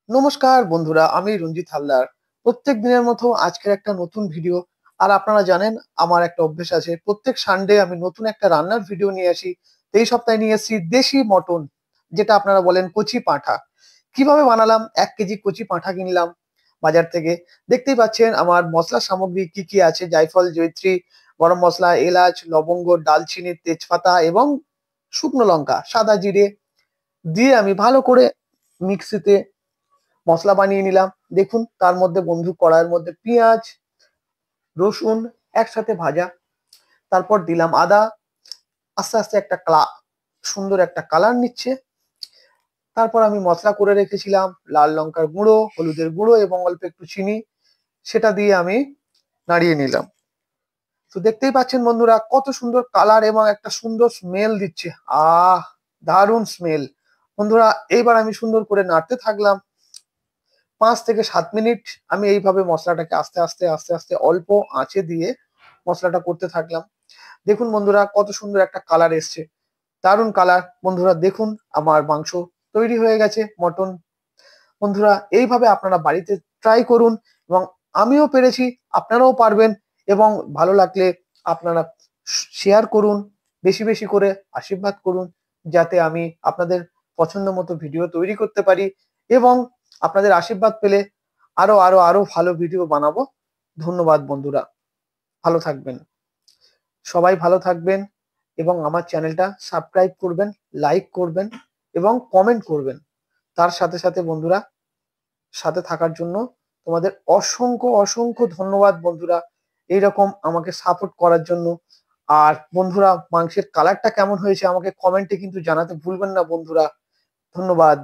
নমস্কার বন্ধুরা, আমি রঞ্জিত হালদার। প্রত্যেক দিনের মতো আজকের একটা নতুন ভিডিও। আর আপনারা জানেন আমার একটা অভ্যেস আছে, প্রত্যেক সানডে আমি নতুন একটা রান্নার ভিডিও নিয়ে আসি। তো এই সপ্তাহে নিয়ে এসেছি দেশি মটন, যেটা আপনারা বলেন কচি পাঁঠা। কিভাবে বানালাম? 1 কেজি কচি পাঁঠা কিনলাম বাজার থেকে। দেখতেই পাচ্ছেন আমার মশলা সামগ্রী কি কি আছে: জায়ফল, জয়িত্রী, গরম মশলা, এলাচ, লবঙ্গ, দালচিনি, তেজপাতা এবং শুকনো লঙ্কা, সাদা জিরে দিয়ে আমি ভালো করে মিক্সিতে মশলা বানিয়ে নিলাম। দেখুন তার মধ্যে বন্ধু কড়াইয়ের মধ্যে পেঁয়াজ, রসুন একসাথে ভাজা, তারপর দিলাম আদা। আস্তে আস্তে একটা সুন্দর একটা কালার নিচ্ছে। তারপর আমি মশলা করে রেখেছিলাম লাল লঙ্কার গুঁড়ো, হলুদের গুঁড়ো এবং অল্প একটু চিনি, সেটা দিয়ে আমি নাড়িয়ে নিলাম। তো দেখতেই পাচ্ছেন বন্ধুরা কত সুন্দর কালার এবং একটা সুন্দর স্মেল দিচ্ছে। আহ, দারুণ স্মেল। বন্ধুরা এইবার আমি সুন্দর করে নাড়তে থাকলাম। 5 থেকে 7 মিনিট আমি এইভাবে মশলাটাকে আস্তে আস্তে আস্তে আস্তে অল্প আঁচে দিয়ে মশলাটা করতে থাকলাম। দেখুন বন্ধুরা কত সুন্দর একটা কালার এসছে, দারুণ কালার। বন্ধুরা দেখুন আমার মাংস তৈরি হয়ে গেছে, মটন। বন্ধুরা এইভাবে আপনারা বাড়িতে ট্রাই করুন এবং আমিও পেরেছি, আপনারাও পারবেন। এবং ভালো লাগলে আপনারা শেয়ার করুন, বেশি বেশি করে আশীর্বাদ করুন, যাতে আমি আপনাদের পছন্দ মতো ভিডিও তৈরি করতে পারি এবং আপনাদের আশীর্বাদ পেলে আরো আরো আরো ভালো ভিডিও বানাবো। ধন্যবাদ বন্ধুরা, ভালো থাকবেন। সবাই ভালো থাকবেন এবং আমার চ্যানেলটা সাবস্ক্রাইব করবেন, লাইক করবেন এবং কমেন্ট করবেন। তার সাথে সাথে বন্ধুরা, সাথে থাকার জন্য তোমাদের অসংখ্য অসংখ্য ধন্যবাদ বন্ধুরা, এইরকম আমাকে সাপোর্ট করার জন্য। আর বন্ধুরা মাংসের কালারটা কেমন হয়েছে আমাকে কমেন্টে কিন্তু জানাতে ভুলবেন না বন্ধুরা। ধন্যবাদ।